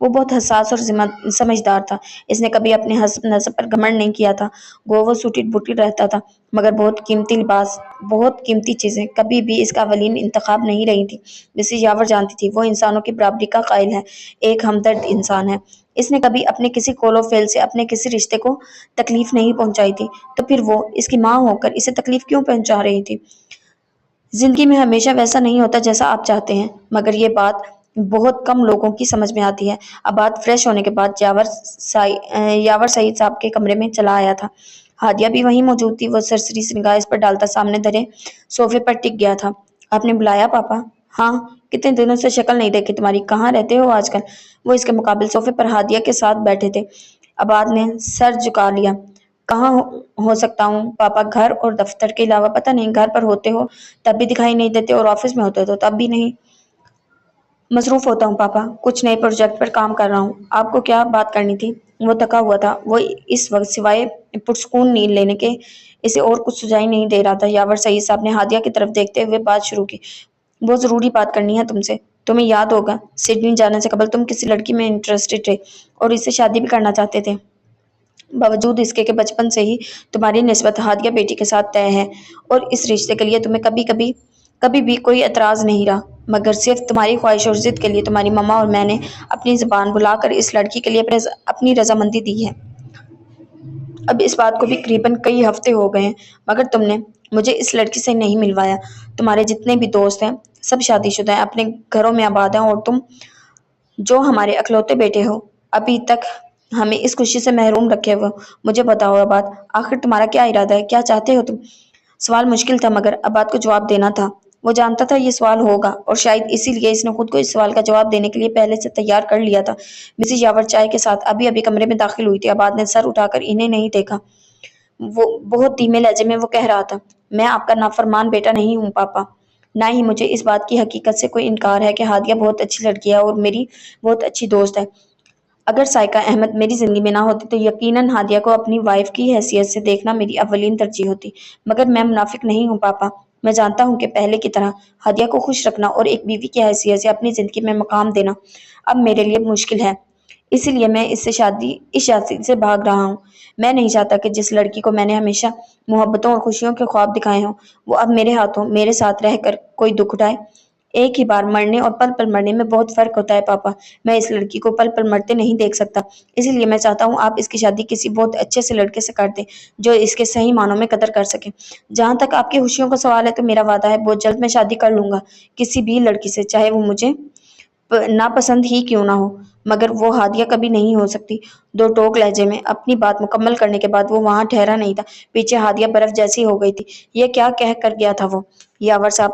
وہ بہت حساس اور سمجھدار تھا۔ اس نے کبھی اپنے حسب نسب پر گھمنڈ نہیں کیا تھا۔ گو وہ سوٹی بوٹی رہتا تھا، مگر بہت قیمتی لباس، بہت قیمتی چیزیں کبھی بھی اس کا اولین انتخاب نہیں رہی تھی۔ مسز یاور جانتی تھی وہ انسانوں کی برابری کا قائل ہے، ایک ہمدرد انسان ہے۔ اس نے کبھی اپنے کسی قول و فعل سے اپنے کسی رشتے کو تکلیف نہیں پہنچائی تھی، تو پھر وہ اس کی ماں ہو کر اسے تکلیف کیوں پہنچا رہی تھی؟ زندگی میں ہمیشہ ویسا نہیں ہوتا جیسا آپ چاہتے ہیں، مگر یہ بات بہت کم لوگوں کی سمجھ میں آتی ہے۔ اباد فریش ہونے کے بعد یاور سعید صاحب کے کمرے میں چلا آیا تھا۔ ہادیہ بھی وہیں موجود تھی۔ وہ سرسری سی نگاہ اس پر ڈالتا سامنے دھرے صوفے پر ٹک گیا تھا۔ آپ نے بلایا پاپا؟ ہاں، کتنے دنوں سے شکل نہیں دیکھی تمہاری، کہاں رہتے ہو آج کل؟ وہ اس کے مقابل صوفے پر ہادیہ کے ساتھ بیٹھے تھے۔ اباد نے سر جھکا لیا۔ کہاں ہو سکتا ہوں پاپا، گھر اور دفتر کے علاوہ؟ پتہ نہیں، گھر پر ہوتے ہو تب بھی دکھائی نہیں دیتے اور آفس میں ہوتے ہو تو تب بھی نہیں۔ مصروف ہوتا ہوں پاپا، کچھ نئے پروجیکٹ پر کام کر رہا ہوں۔ آپ کو کیا بات کرنی تھی؟ وہ تھکا ہوا تھا۔ وہ اس وقت سوائے پرسکون نیند لینے کے اسے اور کچھ سجائی نہیں دے رہا تھا۔ یاور سعید صاحب نے ہادیہ کی طرف دیکھتے ہوئے بات شروع کی۔ بہت ضروری بات کرنی ہے تم سے۔ تمہیں یاد ہوگا سڈنی جانے سے قبل تم کسی لڑکی میں انٹرسٹڈ تھے اور اس سے شادی بھی کرنا چاہتے تھے۔ باوجود اس کے کہ بچپن سے ہی تمہاری نسبت ہادیہ بیٹی کے ساتھ طے ہے اور اس رشتے کے لیے تمہیں کبھی بھی کوئی اعتراض نہیں رہا، مگر صرف تمہاری خواہش اور ضد کے لیے تمہاری مما اور میں نے اپنی زبان بھلا کر اس لڑکی کے لیے اپنی رضامندی دی ہے۔ اب اس بات کو بھی قریباً کئی ہفتے ہو گئے ہیں، مگر تم نے مجھے اس لڑکی سے نہیں ملوایا۔ تمہارے جتنے بھی دوست ہیں سب شادی شدہ ہیں، اپنے گھروں میں آباد ہیں، اور تم جو ہمارے اکلوتے بیٹے ہو ابھی تک ہمیں اس خوشی سے محروم رکھے ہوئے ہو۔ مجھے بتاؤ اباد، آخر تمہارا کیا ارادہ ہے؟ کیا چاہتے ہو تم؟ سوال مشکل تھا، مگر اباد کو جواب دینا تھا۔ وہ جانتا تھا یہ سوال ہوگا، اور شاید اسی لیے اس نے خود کو اس سوال کا جواب دینے کے لیے پہلے سے تیار کر لیا تھا۔ مسز یاور چائے کے ساتھ ابھی کمرے میں داخل ہوئی تھی۔ اباد نے سر اٹھا کر انہیں نہیں دیکھا۔ وہ بہت دھیمے لہجے میں وہ کہہ رہا تھا، میں آپ کا نافرمان بیٹا نہیں ہوں پاپا، نہ ہی مجھے اس بات کی حقیقت سے کوئی انکار ہے کہ ہادیہ بہت اچھی لڑکی ہے اور میری بہت اچھی دوست ہے۔ اگر سائقہ احمد میری زندگی میں نہ ہوتی تو یقیناً ہادیہ کو اپنی وائف کی حیثیت سے دیکھنا میری اولین ترجیح ہوتی، مگر میں منافق نہیں ہوں پاپا۔ میں جانتا ہوں کہ پہلے کی طرح ہادیہ کو خوش رکھنا اور ایک بیوی کی حیثیت سے اپنی زندگی میں مقام دینا اب میرے لیے مشکل ہے، اسی لیے میں اس شادی سے بھاگ رہا ہوں۔ میں نہیں چاہتا کہ جس لڑکی کو میں نے ہمیشہ محبتوں اور خوشیوں کے خواب دکھائے ہوں وہ اب میرے ہاتھوں میرے ساتھ رہ کر کوئی دکھ اٹھائے۔ ایک ہی بار مرنے اور پل پل مرنے میں بہت فرق ہوتا ہے پاپا۔ میں اس لڑکی کو پل پل مرتے نہیں دیکھ سکتا، اسی لیے میں چاہتا ہوں آپ اس کی شادی کسی بہت اچھے سے لڑکے سے کر دیں جو اس کے صحیح معنوں میں قدر کر سکے۔ جہاں تک آپ کی خوشیوں کا سوال ہے تو میرا وعدہ ہے بہت جلد میں شادی کر لوں گا کسی بھی لڑکی سے، چاہے وہ مجھے ناپسند ہی کیوں نہ ہو، مگر وہ ہادیہ کبھی نہیں ہو سکتی۔ دو ٹوک لہجے میں اپنی بات مکمل کرنے کے بعد وہ وہاں ٹھہرا نہیں تھا۔ پیچھے ہادیہ برف جیسی ہو گئی تھی۔ یہ کیا کہہ کر گیا تھا وہ؟ یاور صاحب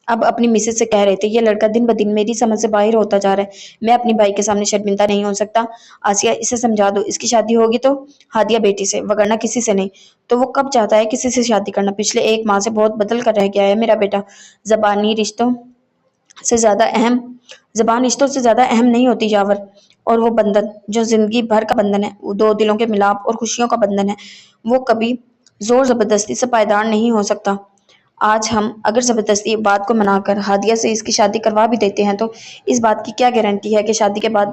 اب اپنی مسز سے کہہ رہے تھے، یہ لڑکا دن بدن میری سمجھ سے باہر ہوتا جا رہا ہے۔ میں اپنی بھائی کے سامنے شرمندہ نہیں ہو سکتا۔ آسیہ، اسے سمجھا دو، اس کی شادی ہوگی تو ہادیہ بیٹی سے، وگرنہ کسی سے نہیں۔ تو وہ کب چاہتا ہے کسی سے شادی کرنا؟ پچھلے 1 ماہ سے بہت بدل کر رہ گیا ہے میرا بیٹا۔ زبان رشتوں سے زیادہ اہم نہیں ہوتی یاور، اور وہ بندھن جو زندگی بھر کا بندھن ہے، وہ 2 دلوں کے ملاپ اور خوشیوں کا بندھن ہے، وہ کبھی زور زبردستی سے پائیدار نہیں ہو سکتا۔ آج ہم اگر زبردستی بات کو منا کر ہادیہ سے اس کی شادی کروا بھی دیتے ہیں تو اس بات کی کیا گارنٹی ہے کہ شادی کے بعد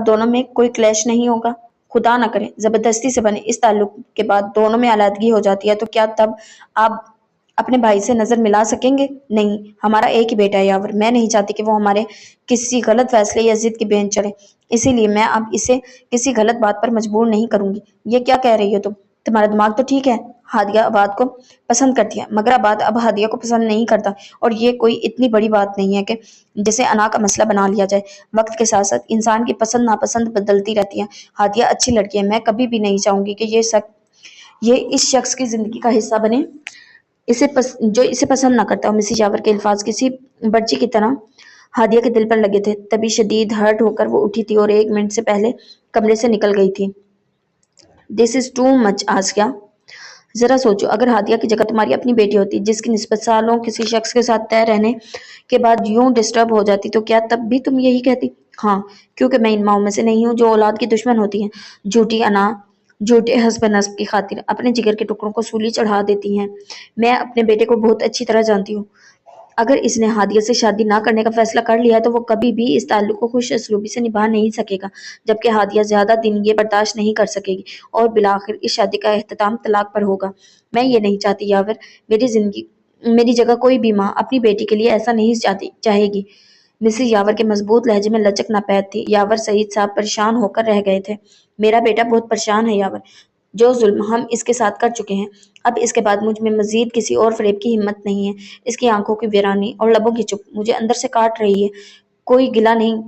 دونوں میں کوئی کلیش نہیں ہوگا؟ خدا نہ کرے زبردستی سے بنے اس تعلق کے بعد دونوں میں علیحدگی ہو جاتی ہے تو کیا تب آپ اپنے بھائی سے نظر ملا سکیں گے؟ نہیں، ہمارا ایک ہی بیٹا ہے یاور، میں نہیں چاہتی کہ وہ ہمارے کسی غلط فیصلے یا ضد کی بین چڑھے، اسی لیے میں اب اسے کسی غلط بات پر مجبور نہیں کروں گی۔ یہ کیا کہہ رہی ہو تم؟ تمہارا دماغ تو ٹھیک ہے۔ ہادیہ اباد کو پسند کرتی ہے، مگر اباد اب ہادیہ کو پسند نہیں کرتا، اور یہ کوئی اتنی بڑی بات نہیں ہے کہ جسے انا کا مسئلہ بنا لیا جائے۔ وقت کے ساتھ ساتھ انسان کی پسند ناپسند بدلتی رہتی ہے۔ ہادیہ اچھی لڑکی ہے، میں کبھی بھی نہیں چاہوں گی کہ یہ اس شخص کی زندگی کا حصہ بنے جو اسے پسند نہ کرتا ہو۔ مسز یاور کے الفاظ کسی برچی کی طرح ہادیہ کے دل پر لگے تھے۔ تبھی شدید ہرٹ ہو کر وہ اٹھی تھی اور 1 منٹ سے پہلے کمرے سے نکل گئی تھی۔ دس از ٹو مچ آسیہ، ذرا سوچو، اگر ہادیہ کی جگہ تمہاری اپنی بیٹی ہوتی جس کی نسبت سالوں کسی شخص کے ساتھ طے رہنے کے بعد یوں ڈسٹرب ہو جاتی تو کیا تب بھی تم یہی کہتی؟ ہاں، کیونکہ میں ان ماؤں میں سے نہیں ہوں جو اولاد کی دشمن ہوتی ہیں، جھوٹی انا، جھوٹے حسب نسب کی خاطر اپنے جگر کے ٹکڑوں کو سولی چڑھا دیتی ہیں۔ میں اپنے بیٹے کو بہت اچھی طرح جانتی ہوں۔ اگر اس نے ہادیہ سے شادی نہ کرنے کا فیصلہ کر لیا ہے تو وہ کبھی بھی اس تعلق کو خوش اسلوبی سے نبھا نہیں سکے گا، جبکہ ہادیہ زیادہ دن یہ برداشت نہیں کر سکے گی اور بالآخر اس شادی کا اختتام طلاق پر ہوگا۔ میں یہ نہیں چاہتی یاور، میری جگہ کوئی بھی ماں اپنی بیٹی کے لیے ایسا نہیں چاہے گی۔ مسز یاور کے مضبوط لہجے میں لچک ناپید تھی۔ یاور سعید صاحب پریشان ہو کر رہ گئے تھے۔ میرا بیٹا بہت پریشان ہے یاور، جو ظلم ہم اس کے ساتھ کر چکے ہیں، اب اس کے بعد مجھ میں مزید کسی اور فریب کی ہمت نہیں ہے۔ اس کی آنکھوں کی ویرانی اور لبوں کی چپ مجھے اندر سے کاٹ رہی ہے۔ کوئی گلہ نہیں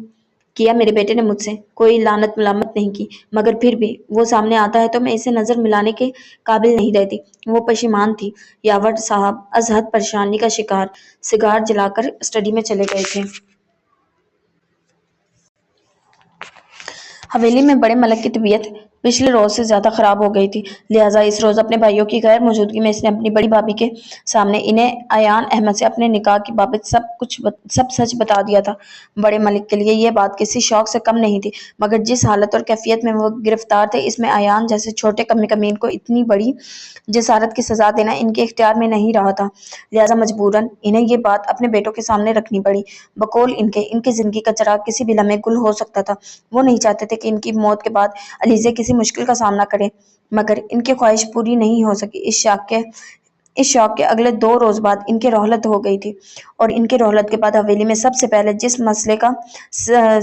کیا میرے بیٹے نے مجھ سے، کوئی لعنت ملامت نہیں کی، مگر پھر بھی وہ سامنے آتا ہے تو میں اسے نظر ملانے کے قابل نہیں رہتی۔ وہ پشیمان تھی۔ یاور صاحب از حد پریشانی کا شکار سگار جلا کر اسٹڈی میں چلے گئے تھے۔ حویلی میں بڑے ملک کی طبیعت پچھلے روز سے زیادہ خراب ہو گئی تھی، لہٰذا اس روز اپنے بھائیوں کی غیر موجودگی میں اس نے اپنی بڑی بھابھی کے سامنے انہیں ایان احمد سے اپنے نکاح کی بابت سب سچ بتا دیا تھا۔ بڑے ملک کے لیے یہ بات کسی شوق سے کم نہیں تھی، مگر جس حالت اور کیفیت میں وہ گرفتار تھے اس میں ایان جیسے چھوٹے کمین کو اتنی بڑی جسارت کی سزا دینا ان کے اختیار میں نہیں رہا تھا، لہٰذا مجبوراً انہیں یہ بات اپنے بیٹوں کے سامنے رکھنی پڑی۔ بقول ان کی زندگی کا چراغ کسی بھی لمحے گل ہو سکتا تھا۔ وہ نہیں چاہتے تھے کہ ان کی موت کے بعد علیزہ کسی مشکل کا سامنا کرے، مگر ان کی خواہش پوری نہیں ہو سکی۔ اس شوق کے اگلے 2 روز بعد ان کی رحلت ہو گئی تھی، اور ان کی رحلت کے بعد حویلی میں سب سے پہلے جس مسئلے کا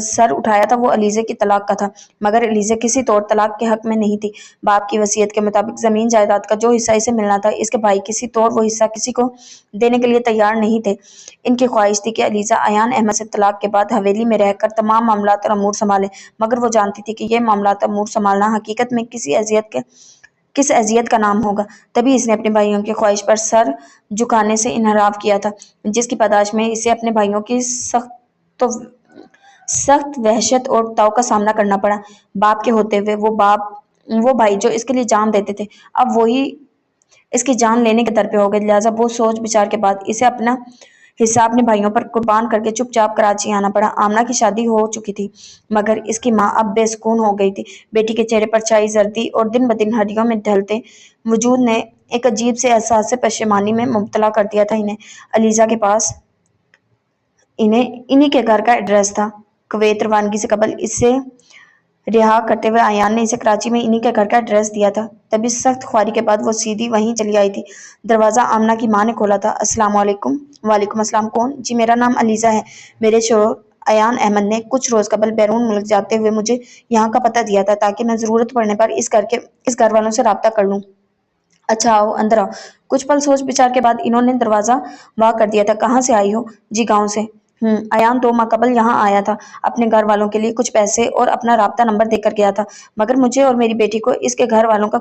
سر اٹھایا تھا وہ علیزہ کی طلاق کا تھا، مگر علیزہ کسی طور طلاق کے حق میں نہیں تھی۔ باپ کی وصیت کے مطابق زمین جائیداد کا جو حصہ اسے ملنا تھا، اس کے بھائی کسی طور وہ حصہ کسی کو دینے کے لیے تیار نہیں تھے۔ ان کی خواہش تھی کہ علیزہ ایان احمد سے طلاق کے بعد حویلی میں رہ کر تمام معاملات اور امور سنبھالے، مگر وہ جانتی تھی کہ یہ معاملات اور امور سنبھالنا حقیقت میں کس اذیت کا نام ہوگا۔ تبھی اس نے اپنے بھائیوں کی خواہش پر سر جھکانے سے انحراف کیا تھا، جس کی پاداش میں اسے اپنے بھائیوں کی سخت وحشت اور تاؤ کا سامنا کرنا پڑا۔ باپ کے ہوتے ہوئے وہ بھائی جو اس کے لیے جان دیتے تھے، اب وہی اس کی جان لینے کے در پہ ہو گئے، لہٰذا بہت سوچ بچار کے بعد اسے اپنا حصہ اپنے بھائیوں پر قربان کر کے چپ چاپ کراچی آنا پڑا۔ آمنہ کی شادی ہو چکی تھی، مگر اس کی ماں اب بے سکون ہو گئی تھی۔ بیٹی کے چہرے پر چھائی زردی اور دن بدن ہڈیوں میں ڈھلتے وجود نے ایک عجیب سے احساس سے پشیمانی میں مبتلا کر دیا تھا انہیں۔ علیزہ کے پاس انہی کے گھر کا ایڈریس تھا۔ کویت روانگی سے قبل اسے رہا کرتے ہوئے ایان نے اسے کراچی میں انہی کے گھر کا ایڈریس دیا تھا۔ تبھی سخت خواری کے بعد وہ سیدھی وہیں چلی آئی تھی۔ دروازہ آمنہ کی ماں نے کھولا تھا۔ السلام علیکم۔ وعلیکم السلام۔ کون؟ جی میرا نام علیزہ ہے۔ میرے شوہر ایان احمد نے کچھ روز قبل بیرون ملک جاتے ہوئے مجھے یہاں کا پتہ دیا تھا تاکہ میں ضرورت پڑنے پر اس گھر والوں سے رابطہ کر لوں۔ اچھا آؤ اندر آؤ۔ کچھ پل سوچ بچار کے بعد انہوں نے دروازہ وا کر دیا تھا۔ کہاں سے آئی ہو؟ جی گاؤں سے۔ ایان 2 ماہ قبل یہاں آیا تھا، اپنے گھر والوں کے لیے کچھ پیسے اور اپنا رابطہ نمبر دے کر گیا تھا، مگر مجھے اور میری بیٹی کو اس کے گھر والوں کا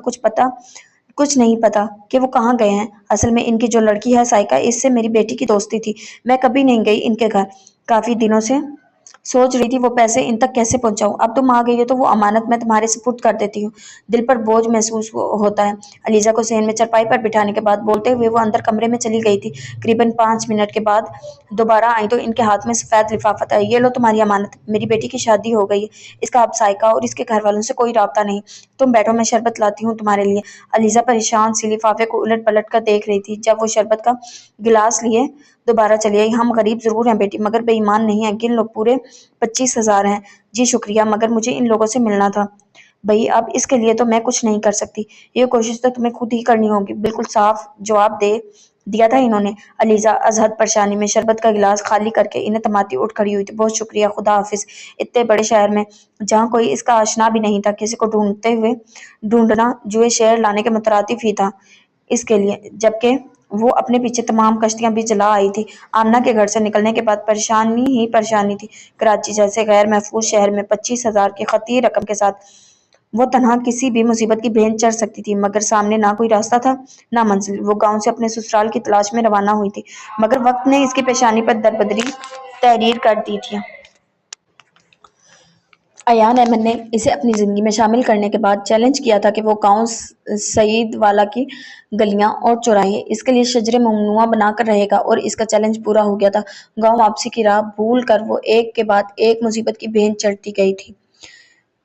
کچھ نہیں پتا کہ وہ کہاں گئے ہیں۔ اصل میں ان کی جو لڑکی ہے سائقہ، اس سے میری بیٹی کی دوستی تھی۔ میں کبھی نہیں گئی ان کے گھر، کافی دنوں سے سوچ رہی تھی وہ پیسے ان تک کیسے پہنچاؤں۔ اب تم آ گئی ہو تو وہ امانت میں تمہارے سپرد کر دیتی ہوں۔ دل پر بوجھ محسوس ہوتا ہے۔ علیزہ کو صحن میں چارپائی پر بٹھانے کے بعد بولتے ہوئے وہ اندر کمرے میں چلی گئی تھی۔ قریباً 5 منٹ کے بعد دوبارہ آئیں تو ان کے ہاتھ میں سفید لفافہ تھا۔ یہ لو تمہاری امانت، میری بیٹی کی شادی ہو گئی ہے، اس کا اب سائقہ اور اس کے گھر والوں سے کوئی رابطہ نہیں۔ تم بیٹھو، میں شربت لاتی ہوں تمہارے لیے۔ علیزہ پریشان سی لفافے کو الٹ پلٹ کر دیکھ رہی تھی۔ جب وہ شربت کا گلاس لیے دوبارہ چلی آئی۔ ہم غریب ضرور ہیں بیٹی، مگر بے ایمان نہیں ہیں۔ گن لو، پورے 25,000 ہیں۔ جی شکریہ، مگر مجھے ان لوگوں سے ملنا تھا۔ بھئی اب اس کے لیے تو میں کچھ نہیں کر سکتی، یہ کوشش تو تمہیں خود ہی کرنی ہوگی۔ بالکل صاف جواب دے دیا تھا انہوں نے۔ علیزہ از حد پریشانی میں شربت کا گلاس خالی کر کے انہیں تماتی اٹھ کھڑی ہوئی تھی۔ بہت شکریہ، خدا حافظ۔ اتنے بڑے شہر میں جہاں کوئی اس کا آشنا بھی نہیں تھا، کسی کو ڈھونڈنا جوئے شہر لانے کے مترادف ہی تھا اس کے لیے، جبکہ وہ اپنے پیچھے تمام کشتیاں بھی جلا آئی تھی۔ آمنہ کے گھر سے نکلنے کے بعد پریشانی ہی پریشانی تھی۔ کراچی جیسے غیر محفوظ شہر میں 25,000 کی خطیر رقم کے ساتھ وہ تنہا کسی بھی مصیبت کی بھینٹ چڑھ سکتی تھی، مگر سامنے نہ کوئی راستہ تھا نہ منزل۔ وہ گاؤں سے اپنے سسرال کی تلاش میں روانہ ہوئی تھی، مگر وقت نے اس کی پیشانی پر دربدری تحریر کر دی تھی۔ ایان احمد نے اسے اپنی زندگی میں شامل کرنے کے بعد چیلنج کیا تھا کہ وہ گاؤں سعید والا کی گلیاں اور چوراہے اس کے لیے شجر ممنوعہ بنا کر رہے گا، اور اس کا چیلنج پورا ہو گیا تھا۔ گاؤں واپسی کی راہ بھول کر وہ ایک کے بعد ایک مصیبت کی بھینٹ چڑھتی گئی تھی۔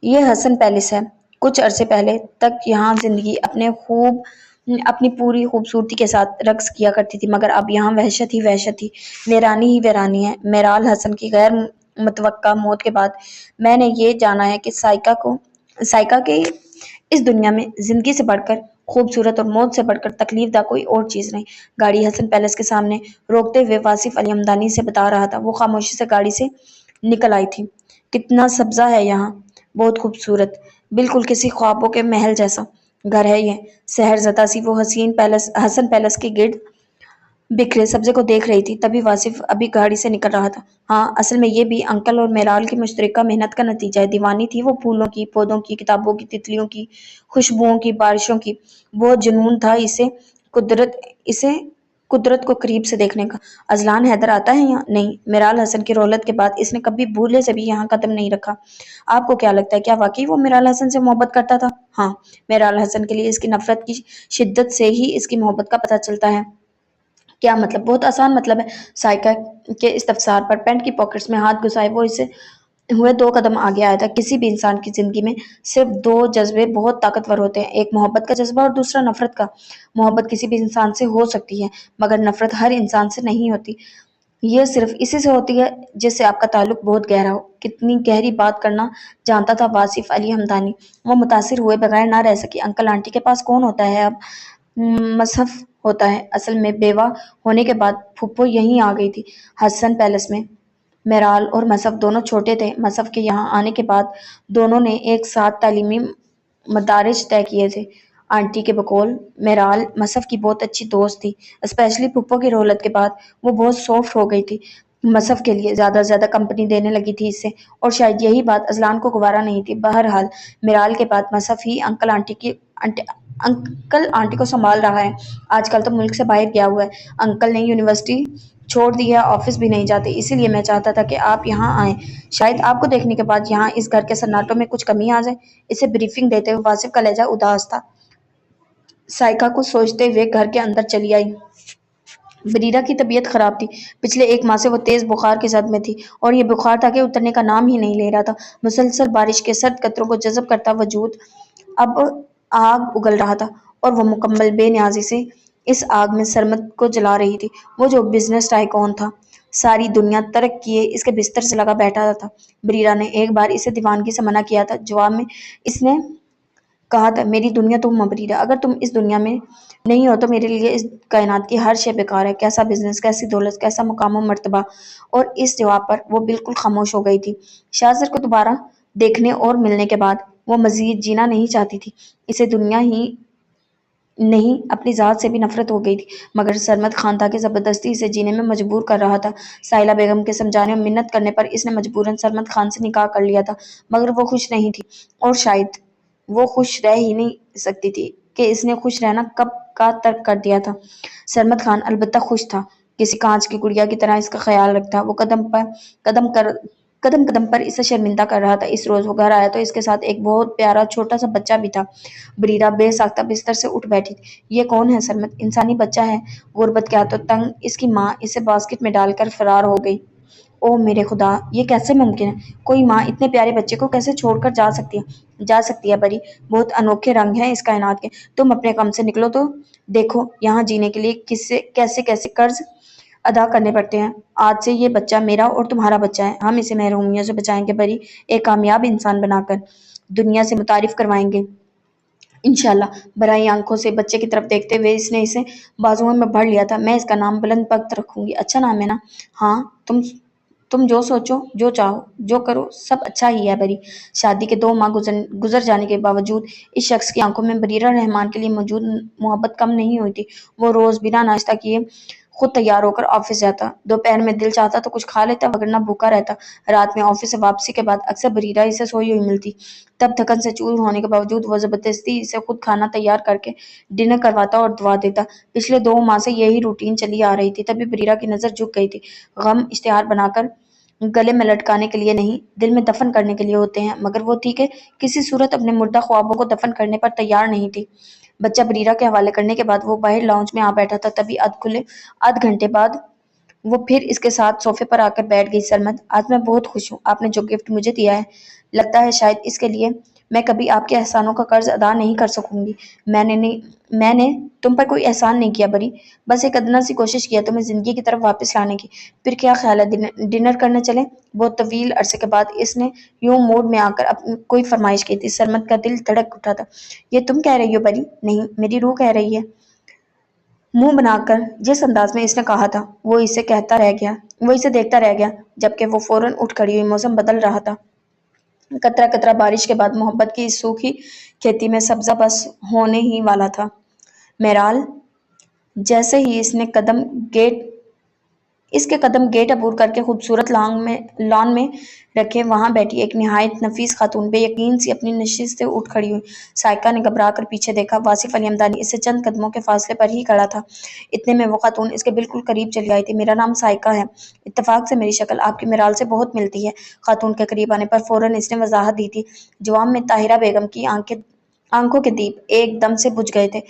یہ حسن پیلس ہے۔ کچھ عرصے پہلے تک یہاں زندگی اپنے خوب اپنی پوری خوبصورتی کے ساتھ رقص کیا کرتی تھی، مگر اب یہاں وحشت ہی وحشت تھی، ویرانی ہی ویرانی ہے۔ میرال حسن کی غیر متوقع موت کے بعد میں نے یہ جانا ہے کہ سائیکا کے اس دنیا میں زندگی سے بڑھ کر خوبصورت اور موت سے بڑھ کر تکلیف دہ کوئی اور چیز نہیں۔ گاڑی حسن پیلس کے سامنے روکتے ہوئے واصف علی ہمدانی سے بتا رہا تھا، وہ خاموشی سے گاڑی سے نکل آئی تھی۔ کتنا سبزہ ہے یہاں، بہت خوبصورت، بالکل کسی خوابوں کے محل جیسا گھر ہے یہ۔ سحر زدہ سی وہ حسن پیلس کے گرد بکھرے سبزے کو دیکھ رہی تھی، تبھی واصف ابھی گاڑی سے نکل رہا تھا۔ ہاں، اصل میں یہ بھی انکل اور میرال کی مشترکہ محنت کا نتیجہ ہے۔ دیوانی تھی وہ پھولوں کی، پودوں کی، کتابوں کی، تتلیوں کی، خوشبوؤں کی، بارشوں کی۔ بہت جنون تھا اسے قدرت کو قریب سے دیکھنے کا۔ اذلان حیدر آتا ہے یہاں؟ نہیں، میرال حسن کی رحلت کے بعد اس نے کبھی بھولے سے بھی یہاں قدم نہیں رکھا۔ آپ کو کیا لگتا ہے، کیا واقعی وہ میرال حسن سے محبت کرتا تھا؟ ہاں، میرال حسن کے لیے اس کی نفرت کی شدت سے ہی اس کی محبت کا پتہ چلتا ہے۔ کیا مطلب؟ بہت آسان مطلب ہے۔ سائیکا کے استفسار پر پینٹ کی پاکٹس میں ہاتھ گھسائے وہ اسے ہوئے 2 قدم آگے آیا تھا۔ کسی بھی انسان کی زندگی میں صرف 2 جذبے بہت طاقتور ہوتے ہیں، ایک محبت کا جذبہ اور دوسرا نفرت کا۔ محبت کسی بھی انسان سے ہو سکتی ہے، مگر نفرت ہر انسان سے نہیں ہوتی۔ یہ صرف اسی سے ہوتی ہے جس سے آپ کا تعلق بہت گہرا ہو۔ کتنی گہری بات کرنا جانتا تھا واصف علی ہمدانی۔ وہ متاثر ہوئے بغیر نہ رہ سکی۔ انکل آنٹی کے پاس کون ہوتا ہے اب؟ مصحف ہوتا ہے۔ اصل میں بیوہ ہونے کے بعد پھپھو یہیں آ گئی تھی، حسن پیلس میں۔ میرال اور مصحف دونوں چھوٹے تھے۔ مصحف کے یہاں آنے کے بعد دونوں نے ایک ساتھ تعلیمی مدارج طے کیے تھے۔ آنٹی کے بقول میرال مصحف کی بہت اچھی دوست تھی، اسپیشلی پھپھو کی رحلت کے بعد وہ بہت سافٹ ہو گئی تھی۔ مصحف کے لیے زیادہ سے زیادہ کمپنی دینے لگی تھی اس سے، اور شاید یہی بات اذلان کو گوارا نہیں تھی۔ بہرحال میرال کے بعد مصحف ہی انکل آنٹی کو سنبھال رہا ہے۔ آج کل تو ملک سے باہر گیا ہوا ہے۔ انکل نے یونیورسٹی چھوڑ دی ہے، آفس بھی نہیں جاتے، اسی لیے میں چاہتا تھا کہ آپ یہاں آئیں، شاید آپ کو دیکھنے کے بعد یہاں اس گھر کے سناٹوں میں کچھ کمی آ جائے۔ اسے بریفنگ دیتے ہوئے واصف کا لہجہ اداس تھا۔ سائیکا کچھ سوچتے ہوئے گھر کے اندر چلی آئی۔ بریرہ کی طبیعت خراب تھی، پچھلے 1 ماہ سے وہ تیز بخار کے زد میں تھی، اور یہ بخار تھا کہ اترنے کا نام ہی نہیں لے رہا تھا۔ مسلسل بارش کے سرد قطروں کو جذب کرتا وجود اب آگ اگل رہا تھا، اور وہ مکمل بے نیازی سے اس آگ میں سرمد کو جلا رہی تھی۔ وہ جو بزنس ٹائکون تھا، ساری دنیا ترک کیے اس کے بستر سے لگا بیٹھا تھا۔ بریرہ نے ایک بار اسے دیوانگی سے منع کیا تھا۔ جواب میں اس نے کہا تھا، میری دنیا تم ہو بریرہ، اگر تم اس دنیا میں نہیں ہو تو میرے لیے اس کائنات کی ہر شے بیکار ہے۔ کیسا بزنس، کیسی دولت، کیسا مقام و مرتبہ؟ اور اس جواب پر وہ بالکل خاموش ہو گئی تھی۔ شاہ زر کو دوبارہ دیکھنے اور ملنے کے بعد وہ مزید جینا نہیں چاہتی تھی۔ اسے دنیا ہی نہیں، اپنی ذات سے بھی نفرت ہو گئی تھی، مگر سرمد خان تھا کہ زبردستی اسے جینے میں مجبور کر رہا تھا۔ سائلہ بیگم کے سمجھانے اور منت کرنے پر اس نے مجبوراً سرمد خان سے نکاح کر لیا تھا، مگر وہ خوش نہیں تھی، اور شاید وہ خوش رہ ہی نہیں سکتی تھی کہ اس نے خوش رہنا کب کا ترک کر دیا تھا۔ سرمد خان البتہ خوش تھا، کسی کانچ کی گڑیا کی طرح اس کا خیال رکھتا۔ وہ قدم قدم پر اسے شرمندہ کر رہا تھا۔ اس روز وہ گھر آیا تو اس کے ساتھ ایک بہت پیارا چھوٹا سا بچہ بھی تھا۔ بریرہ بے ساختہ بستر سے اٹھ بیٹھی تھی۔ یہ کون ہے سرمد؟ انسانی بچہ ہے۔ غربت کے ہاتھوں تنگ اس کی ماں اسے باسکٹ میں ڈال کر فرار ہو گئی۔ اوہ میرے خدا، یہ کیسے ممکن ہے؟ کوئی ماں اتنے پیارے بچے کو کیسے چھوڑ کر جا سکتی ہے؟ بری، بہت انوکھے رنگ ہیں اس کائنات کے۔ تم اپنے غم سے نکلو تو دیکھو یہاں جینے کے لیے کیسے کیسے قرض ادا کرنے پڑتے ہیں۔ آج سے یہ بچہ میرا اور تمہارا بچہ ہے۔ ہم اسے محرومیوں سے بچائیں گے بری، ایک کامیاب انسان بنا کر دنیا سے متعارف کروائیں گے انشاءاللہ۔ برائی آنکھوں سے بچے کی طرف دیکھتے ہوئے اس نے اسے بازوؤں میں بھر لیا تھا۔ میں اس کا نام بلند بخت رکھوں گی۔ اچھا نام ہے نا؟ ہاں، تم جو سوچو، جو چاہو، جو کرو، سب اچھا ہی ہے بری۔ شادی کے 2 ماہ گزر جانے کے باوجود اس شخص کی آنکھوں میں بریرہ رحمان کے لیے موجود محبت کم نہیں ہوئی تھی۔ وہ روز بنا ناشتہ کیے خود تیار ہو کر آفس جاتا، دوپہر میں دل چاہتا تو کچھ کھا لیتا، وگرنہ بھوکا رہتا۔ رات میں آفس سے واپسی کے بعد اکثر بریرہ اسے سوئی ہوئی ملتی، تب تھکن سے چور ہونے کے باوجود وہ زبردستی اسے خود کھانا تیار کر کے ڈنر کرواتا اور دعا دیتا۔ پچھلے 2 ماہ سے یہی روٹین چلی آ رہی تھی، تبھی بریرہ کی نظر جھک گئی تھی۔ غم اشتہار بنا کر گلے میں لٹکانے کے لیے نہیں، دل میں دفن کرنے کے لیے ہوتے ہیں، مگر وہ تھی کہ کسی صورت اپنے مردہ خوابوں کو دفن کرنے پر تیار نہیں تھی۔ بچہ بریرہ کے حوالے کرنے کے بعد وہ باہر لاؤنج میں آ بیٹھا تھا، تبھی آدھ گھنٹے بعد وہ پھر اس کے ساتھ صوفے پر آ کر بیٹھ گئی۔ سرمد، آج میں بہت خوش ہوں، آپ نے جو گفٹ مجھے دیا ہے، لگتا ہے شاید اس کے لیے میں کبھی آپ کے احسانوں کا قرض ادا نہیں کر سکوں گی۔ میں نے تم پر کوئی احسان نہیں کیا بری، بس ایک ادنا سی کوشش کیا تمہیں زندگی کی طرف واپس لانے کی۔ پھر کیا خیال ہے ڈنر کرنے چلیں؟ بہت طویل عرصے کے بعد اس نے یوں موڈ میں آ کر کوئی فرمائش کی تھی۔ سرمد کا دل دھڑک اٹھا تھا۔ یہ تم کہہ رہی ہو بری؟ نہیں، میری روح کہہ رہی ہے۔ منہ بنا کر جس انداز میں اس نے کہا تھا وہ اسے دیکھتا رہ گیا جبکہ وہ فوراً اٹھ کھڑی ہوئی۔ موسم بدل رہا تھا۔ قطرہ قطرہ بارش کے بعد محبت کی اس سوکھی کھیتی میں سبزہ بس ہونے ہی والا تھا۔ میرال، جیسے ہی اس کے قدم گیٹ عبور کر کے خوبصورت لان میں رکھے وہاں بیٹھی ایک نہایت نفیس خاتون بے یقین سی اپنی نشست سے اٹھ کھڑی ہوئی۔ سائقہ نے گھبرا کر پیچھے دیکھا۔ واصف علی ہمدانی اس سے چند قدموں کے فاصلے پر ہی کھڑا تھا۔ اتنے میں وہ خاتون اس کے بالکل قریب چلی آئی تھی۔ میرا نام سائقہ ہے، اتفاق سے میری شکل آپ کی میرال سے بہت ملتی ہے۔ خاتون کے قریب آنے پر فوراً اس نے وضاحت دی تھی۔ جواب میں طاہرہ بیگم کی آنکھوں کے دیپ ایک دم سے بجھ گئے تھے۔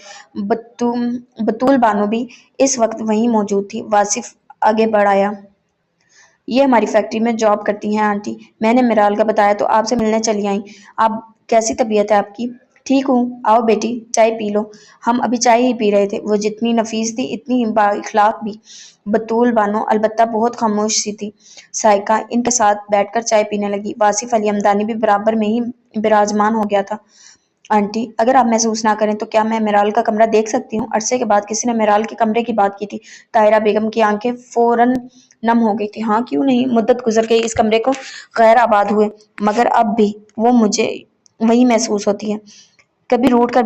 بطول بانو بھی اس وقت وہیں موجود تھی۔ واصف آگے بڑھ آیا۔ یہ ہماری فیکٹری میں جاب کرتی ہیں آنٹی، میں نے میرال کا بتایا تو آپ سے ملنے چلی آئیں۔ آپ کیسی طبیعت ہے آپ کی؟ ٹھیک ہوں، آؤ بیٹی چائے پی لو۔ ہم ابھی چائے ہی پی رہے تھے۔ وہ جتنی نفیس تھی اتنی ہی با اخلاق بھی۔ بطول بانو البتہ بہت خاموش سی تھی۔ سائقہ ان کے ساتھ بیٹھ کر چائے پینے لگی۔ واصف علی ہمدانی بھی برابر میں ہی براجمان ہو گیا تھا۔ آنٹی، اگر آپ محسوس نہ کریں تو کیا میں میرال کا کمرہ دیکھ سکتی ہوں؟ عرصے کے بعد کسی نے میرال کے کمرے کی بات کی تھی۔ طاہرہ بیگم کی آنکھیں فوراً نم ہو گئی تھی۔ ہاں کیوں نہیں، مدت گزر گئی اس کمرے کو غیر آباد ہوئے، مگر اب بھی وہ مجھے وہی محسوس ہوتی ہے۔ کبھی روٹھ کر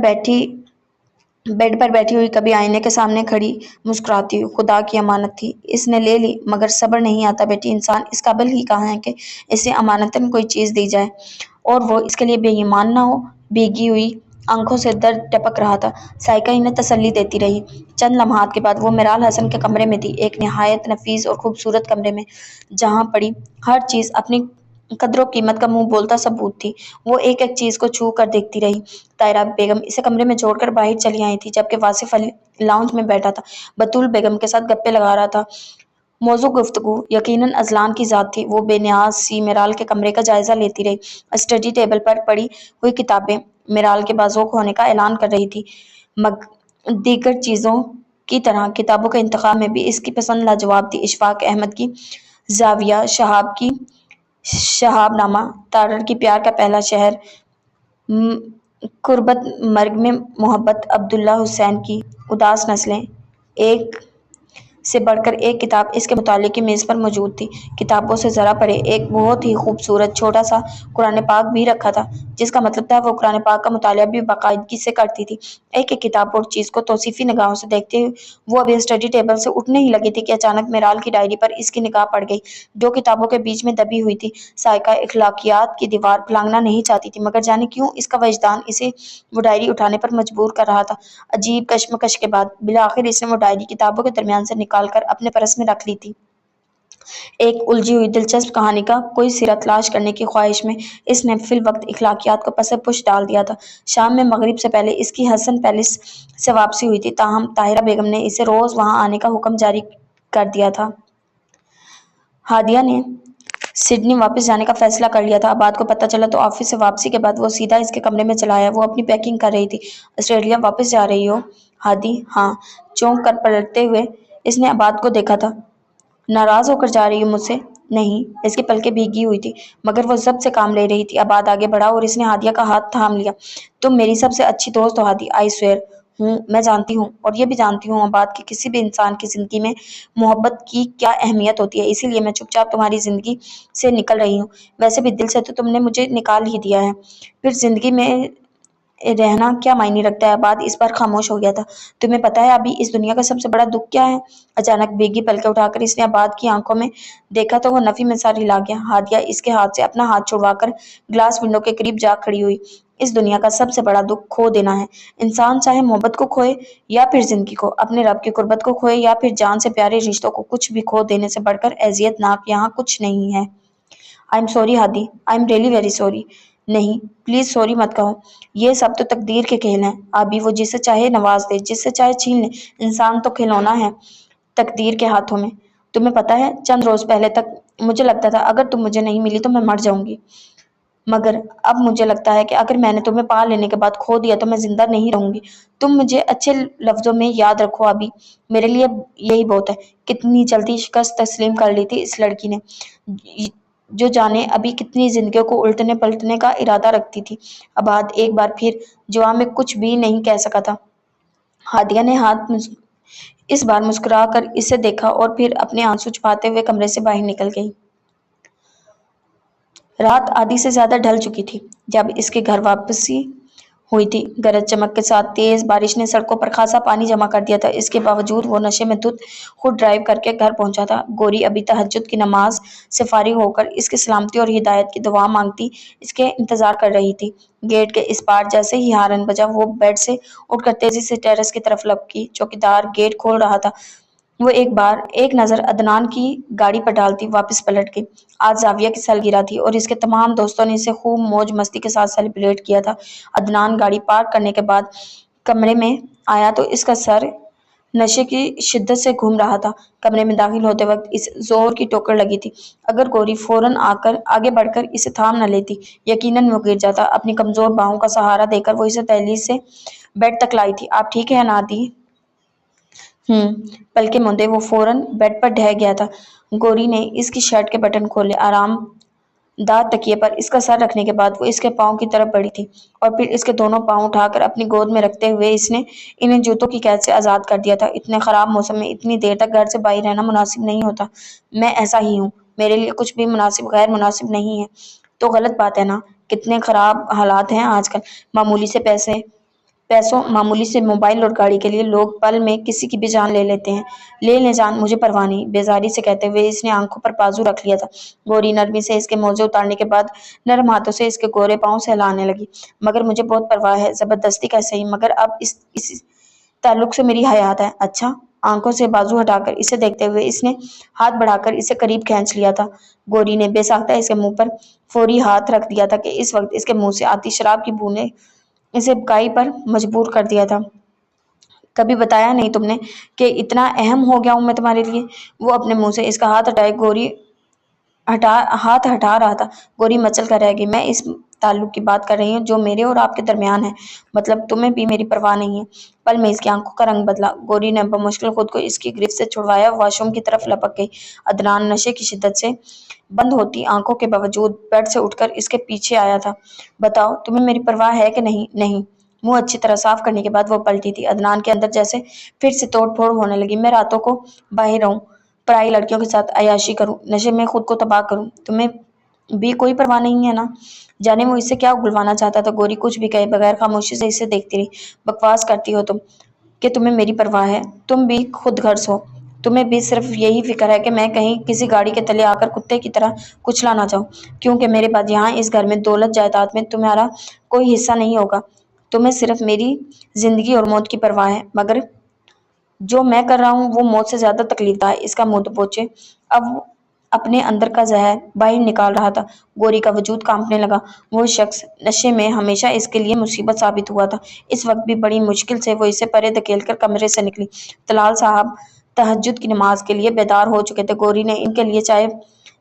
بیڈ پر بیٹھی ہوئی، کبھی آئینے کے سامنے کھڑی مسکراتی ہوئی۔ خدا کی امانت تھی، اس نے لے لی، مگر صبر نہیں آتا بیٹی۔ انسان اس قابل ہی کہاں ہے کہ اسے امانتاً کوئی چیز دی جائے اور وہ اس کے لیے بے ایمان نہ ہو۔ بھیگی ہوئی آنکھوں سے درد ٹپک رہا تھا۔ سائقہ انہیں تسلی دیتی رہی۔ چند لمحات کے بعد وہ میرال حسن کے کمرے میں تھی، ایک نہایت نفیس اور خوبصورت کمرے میں جہاں پڑی ہر چیز اپنی قدر و قیمت کا منہ بولتا ثبوت تھی۔ وہ ایک ایک چیز کو چھو کر دیکھتی رہی۔ طاہرہ بیگم اسے کمرے میں چھوڑ کر باہر چلی آئی تھی جبکہ واصف لاؤنج میں بیٹھا تھا، بطول بیگم کے ساتھ گپیں لگا رہا تھا۔ موضوع گفتگو یقیناً ازلان کی ذات تھی۔ وہ بے نیاز سی میرال کے کمرے کا جائزہ لیتی رہی۔ اسٹڈی ٹیبل پر پڑی ہوئی کتابیں میرال کے بازوق ہونے کا اعلان کر رہی تھی۔ دیگر چیزوں کی طرح کتابوں کے انتخاب میں بھی اس کی پسند لاجواب تھی۔ اشفاق احمد کی زاویہ، شہاب نامہ، تارڑ کی پیار کا پہلا شہر، قربت مرگ میں محبت، عبداللہ حسین کی اداس نسلیں، ایک سے بڑھ کر ایک کتاب اس کے مطالعے کی میز پر موجود تھی۔ کتابوں سے ذرا پرے ایک بہت ہی خوبصورت چھوٹا سا قرآن پاک بھی رکھا تھا، جس کا مطلب تھا وہ قرآن پاک کا مطالعہ بھی باقاعدگی سے کرتی تھی۔ ایک ایک کتاب اور چیز کو توصیفی نگاہوں سے دیکھتے ہوئے وہ ابھی اسٹڈی ٹیبل سے اٹھنے ہی لگی تھی کہ اچانک میرال کی ڈائری پر اس کی نگاہ پڑ گئی جو کتابوں کے بیچ میں دبی ہوئی تھی۔ سائقہ اخلاقیات کی دیوار پھلانگنا نہیں چاہتی تھی، مگر جانے کیوں اس کا وجدان اسے وہ ڈائری اٹھانے پر مجبور کر رہا تھا۔ عجیب کشمکش کے بعد بالآخر اس نے وہ ڈائری کتابوں کے درمیان سے نکال کر اپنے پرس میں رکھ لی تھی۔ ایک الجھی ہوئی دلچسپ کہانی کا کوئی سرا تلاش کرنے کی خواہش میں اس نے فی الوقت اخلاقیات کو پس پش ڈال دیا تھا۔ شام میں مغرب سے پہلے اس کی ہسن پیلس سے واپسی ہوئی تھی، تاہم طاہرہ بیگم نے اسے روز وہاں آنے کا حکم جاری کر دیا تھا۔ ہادیہ نے سڈنی واپس جانے کا فیصلہ کر لیا تھا۔ عباد کو پتہ چلا تو آفس سے واپسی کے بعد وہ سیدھا اس کے کمرے میں چلا آیا۔ وہ اپنی پیکنگ کر رہی تھی۔ آسٹریلیا واپس جا رہی ہو ہادی؟ ہاں۔ چونک کر پلٹتے ہوئے اس نے عباد کو دیکھا تھا۔ ناراض ہو کر جا رہی ہو مجھ سے؟ نہیں، اس کی پلکیں بھیگی ہوئی تھی مگر وہ ضبط سے کام لے رہی تھی۔ عباد آگے بڑھا اور اس نے ہادیہ کا ہاتھ تھام لیا۔ تم میری سب سے اچھی دوست ہو ہادی، آئی سویئر۔ ہوں، میں جانتی ہوں، اور یہ بھی جانتی ہوں عباد کہ کسی بھی انسان کی زندگی میں محبت کی کیا اہمیت ہوتی ہے، اسی لیے میں چپ چاپ تمہاری زندگی سے نکل رہی ہوں۔ ویسے بھی دل سے تو تم نے مجھے نکال ہی دیا ہے، پھر زندگی میں رہنا کیا معنی رکھتا ہے؟ عباد اس بار خاموش ہو گیا تھا۔ تمہیں پتہ ہے ابھی اس دنیا کا سب سے بڑا دکھ کیا ہے؟ اچانک بھیگی پلکیں اٹھا کر اس نے عباد کی آنکھوں میں دیکھا تو وہ نفی میں سر ہلا گیا۔ ہادیہ اس کے ہاتھ سے اپنا ہاتھ چھڑوا کر گلاس ونڈو کے قریب جا کھڑی ہوئی۔ اس دنیا کا سب سے بڑا دکھ کھو دینا ہے۔ انسان چاہے محبت کو کھوئے یا پھر زندگی کو، اپنے رب کی قربت کو کھوئے یا پھر جان سے پیارے رشتوں کو، کچھ بھی کھو دینے سے بڑھ کر اذیت ناک یہاں کچھ نہیں ہے۔ I am sorry Hadi, I am really very sorry. نہیں، پلیز سوری مت کہو، یہ سب تو تقدیر کے کھیل ہیں آبی، وہ جسے چاہے نواز دے، جس سے چاہے چھین لے۔ انسان تو کھلونا ہے تقدیر کے ہاتھوں میں۔ تمہیں پتا ہے چند روز پہلے تک مجھے لگتا تھا اگر تم مجھے نہیں ملی تو میں مر جاؤں گی، مگر اب مجھے لگتا ہے کہ اگر میں نے تمہیں پا لینے کے بعد کھو دیا تو میں زندہ نہیں رہوں گی۔ تم مجھے اچھے لفظوں میں یاد رکھو ابھی، میرے لیے یہی بہت ہے۔ کتنی جلدی شکست تسلیم کر لی تھی اس لڑکی نے، جو جانے ابھی کتنی زندگیوں کو الٹنے پلٹنے کا ارادہ رکھتی تھی۔ اباد ایک بار پھر جواب میں کچھ بھی نہیں کہہ سکا تھا۔ ہادیہ نے اس بار مسکرا کر اسے دیکھا اور پھر اپنے آنسو چھپاتے ہوئے کمرے سے باہر نکل گئی۔ رات آدھی سے زیادہ ڈھل چکی تھی جب اس کے گھر واپسی ہوئی تھی۔ گرج چمک کے ساتھ تیز بارش نے سڑکوں پر خاصا پانی جمع کر دیا تھا۔ اس کے باوجود وہ نشے میں دھت خود ڈرائیو کر کے گھر پہنچا تھا۔ گوری ابھی تہجد کی نماز سے فارغ ہو کر اس کی سلامتی اور ہدایت کی دعا مانگتی اس کے انتظار کر رہی تھی۔ گیٹ کے اس پار جیسے ہی ہارن بجا، وہ بیڈ سے اٹھ کر تیزی سے ٹیرس کی طرف لپکی۔ چوکیدار گیٹ کھول رہا تھا۔ وہ ایک نظر عدنان کی گاڑی پر ڈالتی واپس پلٹ گئی۔ آج زاویہ کی سالگرہ تھی اور اس کے تمام دوستوں نے اسے خوب موج مستی کے ساتھ سیلیبریٹ کیا تھا۔ عدنان گاڑی پارک کرنے کے بعد کمرے میں آیا تو اس کا سر نشے کی شدت سے گھوم رہا تھا۔ کمرے میں داخل ہوتے وقت اسے زور کی ٹوکر لگی تھی۔ اگر گوری فوراً آگے بڑھ کر اسے تھام نہ لیتی، یقیناً وہ گر جاتا۔ اپنی کمزور باہوں کا سہارا دے کر وہ اسے دہلیز سے بیڈ تک لائی تھی۔ آپ ٹھیک ہیں نادی؟ پلکیں مونڈے وہ فوراً بیڈ پر ڈھہ گیا تھا۔ گوری نے اس کی شرٹ کے بٹن کھولے۔ آرام دہ تکیے پر اس کا سر رکھنے کے بعد وہ اس کے پاؤں کی طرف بڑھی تھی اور پھر اس کے دونوں پاؤں اٹھا کر اپنی گود میں رکھتے ہوئے اس نے انہیں جوتوں کی قید سے آزاد کر دیا تھا۔ اتنے خراب موسم میں اتنی دیر تک گھر سے باہر رہنا مناسب نہیں ہوتا۔ میں ایسا ہی ہوں، میرے لیے کچھ بھی مناسب غیر مناسب نہیں ہے۔ تو غلط بات ہے نا؟ کتنے خراب حالات ہیں آج کل۔ معمولی سے موبائل اور گاڑی کے لیے لوگ پل میں کسی کی بھی جان لے لیتے ہیں۔ لے لیں جان، مجھے پرواہ نہیں، بیزاری سے کہتے ہوئے اس نے آنکھوں پر بازو رکھ لیا تھا۔ گوری نرمی سے اس کے موزے اتارنے کے بعد نرم ہاتھوں سے اس کے گورے پاؤں سہلانے لگی۔ مگر مجھے بہت پرواہ ہے، زبردستی کیسے ہی، مگر اب اس تعلق سے میری حیات ہے۔ اچھا؟ آنکھوں سے بازو ہٹا کر اسے دیکھتے ہوئے اس نے ہاتھ بڑھا کر اسے قریب کھینچ لیا تھا۔ گوری نے بے ساختہ اس کے منہ پر فوری ہاتھ رکھ دیا تھا کہ اس وقت اس کے منہ سے آتی شراب کی بو نے اسے بکائی پر مجبور کر دیا تھا۔ کبھی بتایا نہیں تم نے کہ اتنا اہم ہو گیا ہوں میں تمہارے لیے؟ وہ اپنے منہ سے اس کا ہاتھ ہٹا رہا تھا۔ گوری مچل کر رہ گئی۔ میں اس تعلق کی بات کر رہی ہوں جو میرے اور آپ کے درمیان ہے۔ مطلب تمہیں بھی میری پرواہ نہیں ہے؟ پل میں اس کی آنکھوں کا رنگ بدلا۔ گوری نے بمشکل خود کو اس کی گرفت سے چھڑوایا، واش روم کی طرف لپک گئی۔ عدنان نشے کی شدت سے بند ہوتی آنکھوں کے باوجود بیڈ سے اٹھ کر اس کے پیچھے آیا تھا۔ بتاؤ، تمہیں میری پرواہ ہے کہ نہیں؟ نہیں۔ منہ اچھی طرح صاف کرنے کے بعد وہ پلٹی تھی۔ عدنان کے اندر جیسے پھر سے توڑ پھوڑ ہونے لگی۔ میں راتوں کو باہر رہوں، پرائی لڑکیوں کے ساتھ عیاشی کروں، نشے میں خود کو تباہ کروں، تمہیں بھی کوئی پرواہ نہیں ہے نا؟ جانے وہ اس سے کیا اگلوانا چاہتا تھا۔ گوری کچھ بھی کہے بغیر خاموشی سے اسے دیکھتی رہی۔ بکواس کرتی ہو تم کہ تمہیں میری پرواہ ہے؟ تم بھی خود غرض ہو، تمہیں بھی صرف یہی فکر ہے کہ میں کہیں کسی گاڑی کے تلے آ کر کتے کی طرح کچلا نہ جاؤں، کیونکہ میرے بعد یہاں اس گھر میں دولت جائیداد میں تمہارا کوئی حصہ نہیں ہوگا۔ تمہیں صرف میری زندگی اور موت کی پرواہ ہے، مگر جو میں کر رہا ہوں وہ موت سے زیادہ تکلیف دہ ہے۔ اس کا منہ دبوچے اب اپنے اندر کا زہر باہر نکال رہا تھا۔ گوری کا وجود کانپنے لگا۔ وہ شخص نشے میں ہمیشہ اس کے لیے مصیبت ثابت ہوا تھا۔ اس وقت بھی بڑی مشکل سے وہ اسے پرے دھکیل کر کمرے سے نکلی۔ طلال صاحب تہجد کی نماز کے لیے بیدار ہو چکے تھے۔ گوری نے ان کے لیے چائے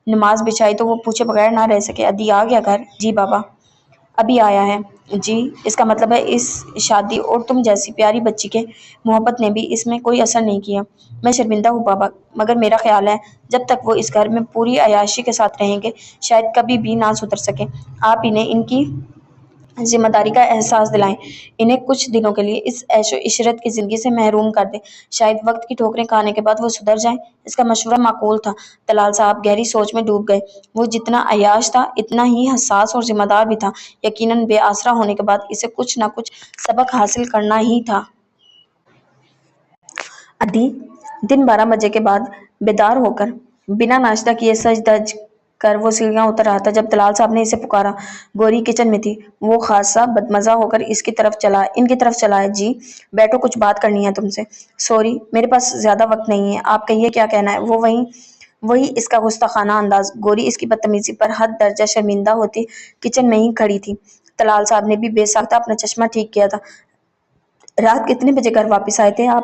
نماز بچھائی تو وہ پوچھے بغیر نہ رہ سکے، عدی آ گیا گھر؟ جی بابا، ابھی آیا ہے۔ جی، اس کا مطلب ہے اس شادی اور تم جیسی پیاری بچی کے محبت نے بھی اس میں کوئی اثر نہیں کیا۔ میں شرمندہ ہوں بابا، مگر میرا خیال ہے جب تک وہ اس گھر میں پوری عیاشی کے ساتھ رہیں گے شاید کبھی بھی نہ سدھر سکیں۔ آپ انہیں ان کی ذمہ داری کا احساس دلائیں، انہیں کچھ دنوں کے لیے اس عیش و عشرت کی زندگی سے محروم کر دیں، شاید وقت کی ٹھوکریں کھانے کے بعد وہ سدھر جائیں۔ اس کا مشورہ معقول تھا۔ طلال صاحب گہری سوچ میں ڈوب گئے۔ وہ جتنا عیاش تھا اتنا ہی حساس اور ذمہ دار بھی تھا۔ یقیناً بے آسرا ہونے کے بعد اسے کچھ نہ کچھ سبق حاصل کرنا ہی تھا۔ عدی دن 12 بجے کے بعد بیدار ہو کر بنا ناشتہ کیے سج دھج کر وہ سیڑھیاں اتر رہا تھا جب طلال صاحب نے اسے پکارا۔ گوری کچن میں تھی۔ وہ خاصا بدمزہ ہو کر ان کی طرف چلا ہے۔ جی بیٹھو، کچھ بات کرنی ہے تم سے۔ سوری، میرے پاس زیادہ وقت نہیں ہے، آپ کہیے کیا کہنا ہے۔ وہ وہی اس کا گستاخانہ انداز۔ گوری اس کی بدتمیزی پر حد درجہ شرمندہ ہوتی کچن میں ہی کھڑی تھی۔ طلال صاحب نے بھی بے ساختہ اپنا چشمہ ٹھیک کیا تھا۔ رات کتنے بجے گھر واپس آئے تھے آپ؟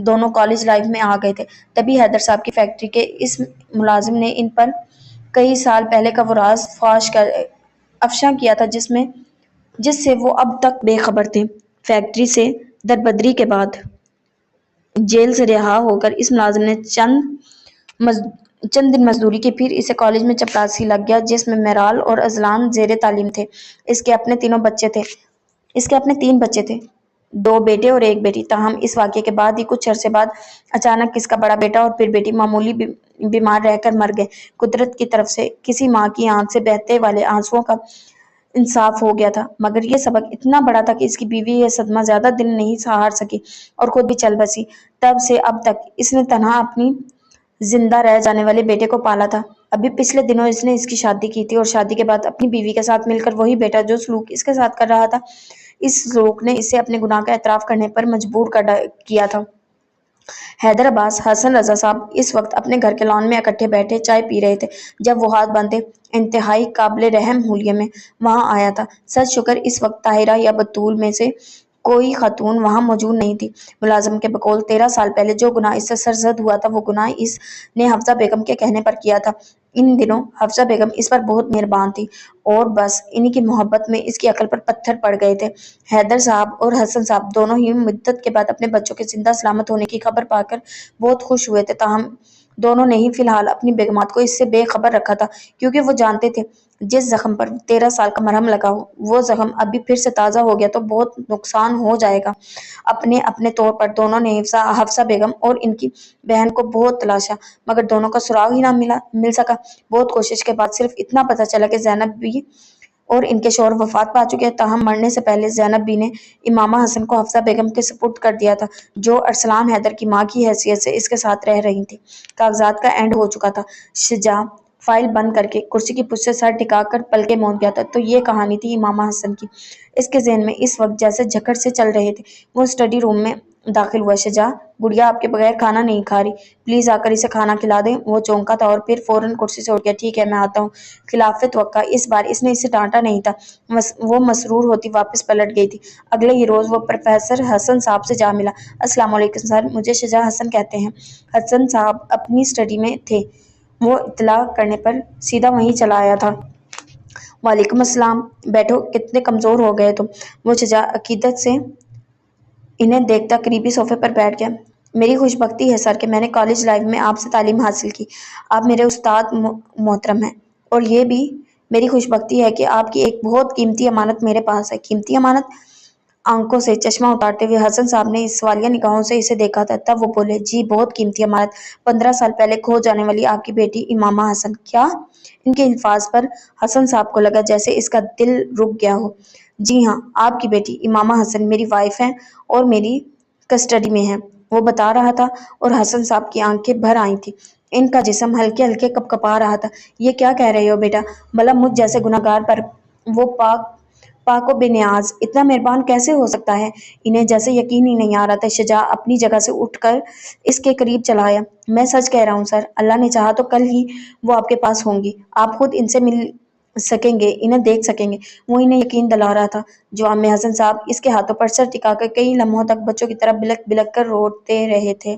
دونوں کالج لائف میں آ گئے تھے۔ تبھی حیدر صاحب کی فیکٹری کے اس ملازم نے ان پر کئی سال پہلے کا وہ راز افشاں کیا تھا جس سے وہ اب تک بے خبر تھے۔ فیکٹری سے دربدری کے بعد جیل سے رہا ہو کر اس ملازم نے چند دن مزدوری کی، پھر اسے کالج میں چپڑاسی لگ گیا جس میں میرال اور اذلان زیر تعلیم تھے۔ اس کے اپنے 3 بچے تھے، 2 بیٹے اور 1 بیٹی۔ تاہم اس واقعے کے بعد ہی کچھ عرصے بعد اچانک اس کا بڑا بیٹا اور پھر بیٹی معمولی بیمار رہ کر مر گئے۔ قدرت کی طرف سے کسی ماں کی آنکھ سے بہتے والے آنسوؤں کا انصاف ہو گیا تھا، مگر یہ سبق اتنا بڑا تھا کہ اس کی بیوی یہ صدمہ زیادہ دن نہیں سہار سکی اور خود بھی چل بسی۔ تب سے اب تک اس نے تنہا اپنی زندہ رہ جانے والے بیٹے کو پالا تھا۔ ابھی پچھلے دنوں اس نے اس کی شادی کی تھی اور شادی کے بعد اپنی بیوی کے ساتھ مل کر وہی بیٹا جو سلوک اس کے ساتھ کر رہا تھا، اس سلوک نے اسے اپنے گناہ کا اعتراف کرنے پر مجبور کیا تھا۔ حیدر عباس، حسن رضا صاحب اس وقت اپنے گھر کے لان میں اکٹھے بیٹھے چائے پی رہے تھے جب وہ ہاتھ باندھے انتہائی قابل رحم حلیے میں وہاں آیا تھا۔ سچ شکر اس وقت طاہرہ یا بطول میں سے کوئی خاتون وہاں موجود نہیں تھی۔ ملازم کے بقول 13 سال پہلے جو گناہ اس سے سرزد ہوا تھا وہ گناہ اس نے حفصہ بیگم کے کہنے پر کیا تھا۔ ان دنوں حفصہ بیگم اس پر بہت مہربان تھی اور بس انہی کی محبت میں اس کی عقل پر پتھر پڑ گئے تھے۔ حیدر صاحب اور حسن صاحب دونوں ہی مدت کے بعد اپنے بچوں کے زندہ سلامت ہونے کی خبر پا کر بہت خوش ہوئے تھے، تاہم دونوں نے ہی فی الحال اپنی بیگمات کو اس سے بے خبر رکھا تھا، کیونکہ وہ جانتے تھے جس زخم پر 13 سال کا مرہم لگا ہو وہ زخم ابھی پھر سے تازہ ہو گیا تو بہت نقصان ہو جائے گا۔ اپنے طور پر دونوں نے حفصہ بیگم اور ان کی بہن کو بہت تلاشا مگر دونوں کا سراغ ہی نہ مل سکا۔ بہت کوشش کے بعد صرف اتنا پتہ چلا کہ زینب بی اور ان کے شوہر وفات پا چکے ہیں، تاہم مرنے سے پہلے زینب بی نے امامہ حسن کو حفصہ بیگم کے سپرد کر دیا تھا، جو ارسلان حیدر کی ماں کی حیثیت سے اس کے ساتھ رہ رہی تھی۔ کاغذات کا اینڈ ہو چکا تھا۔ شجاع فائل بند کر کے کرسی کی پشت سے سر ٹکا کر پلکیں موند گیا تھا۔ تو یہ کہانی تھی امامہ حسن کی۔ اس کے ذہن میں اس وقت جیسے جھکڑ سے چل رہے تھے۔ وہ اسٹڈی روم میں داخل ہوا۔ شجاع، گڑیا آپ کے بغیر کھانا نہیں کھا رہی، پلیز آ کر اسے کھانا کھلا دیں۔ وہ چونکا تھا اور پھر فوراً کرسی سے اٹھ گیا۔ ٹھیک ہے، میں آتا ہوں۔ خلاف توقع اس بار اس نے اسے ڈانٹا نہیں تھا، وہ مسرور ہوتی واپس پلٹ گئی تھی۔ اگلے ہی روز وہ پروفیسر حسن صاحب سے جا ملا۔ السلام علیکم سر، مجھے شجاع حسن کہتے ہیں۔ حسن صاحب اپنی اسٹڈی میں تھے، وہ اطلاع کرنے پر سیدھا وہیں چلا آیا تھا۔ وعلیکم السلام، بیٹھو، کتنے کمزور ہو گئے تم۔ وہ شجاع عقیدت سے انہیں دیکھتا قریبی صوفے پر بیٹھ گیا۔ میری خوش بختی ہے سر کہ میں نے کالج لائف میں آپ سے تعلیم حاصل کی، آپ میرے استاد محترم ہیں، اور یہ بھی میری خوش بختی ہے کہ آپ کی ایک بہت قیمتی امانت میرے پاس ہے۔ قیمتی امانت؟ آنکھوں سے چشمہ اتارتے ہوئے حسن صاحب نے اس سوالیہ نگاہوں سے اسے دیکھا تھا، تب وہ بولے، جی بہت قیمتی امانت، 15 سال پہلے کھو جانے والی آپ کی بیٹی امامہ حسن۔ کیا؟ ان کے الفاظ پر حسن صاحب کو لگا جیسے اس کا دل رک گیا ہو۔ جی ہاں، آپ کی بیٹی امامہ حسن میری وائف ہیں اور میری کسٹڈی میں ہیں، وہ بتا رہا تھا، اور حسن صاحب کی آنکھیں بھر آئی تھیں۔ ان کا جسم ہلکے ہلکے کپکپا رہا تھا۔ یہ کیا کہہ رہے ہو بیٹا؟ بھلا مجھ جیسے گنہگار پر وہ پاک و بے نیاز اتنا مہربان کیسے ہو سکتا ہے؟ انہیں جیسے یقین ہی نہیں آ رہا تھا۔ شجاع اپنی جگہ سے اٹھ کر اس کے قریب چلا آیا۔ میں سچ کہہ رہا ہوں سر، اللہ نے چاہا تو کل ہی وہ آپ کے پاس ہوں گی، آپ خود ان سے مل سکیں گے، انہیں دیکھ سکیں گے۔ وہ انہیں یقین دلا رہا تھا۔ جو عم حسن صاحب اس کے ہاتھوں پر سر ٹکا کر کئی لمحوں تک بچوں کی طرح بلک بلک کر روتے رہے تھے۔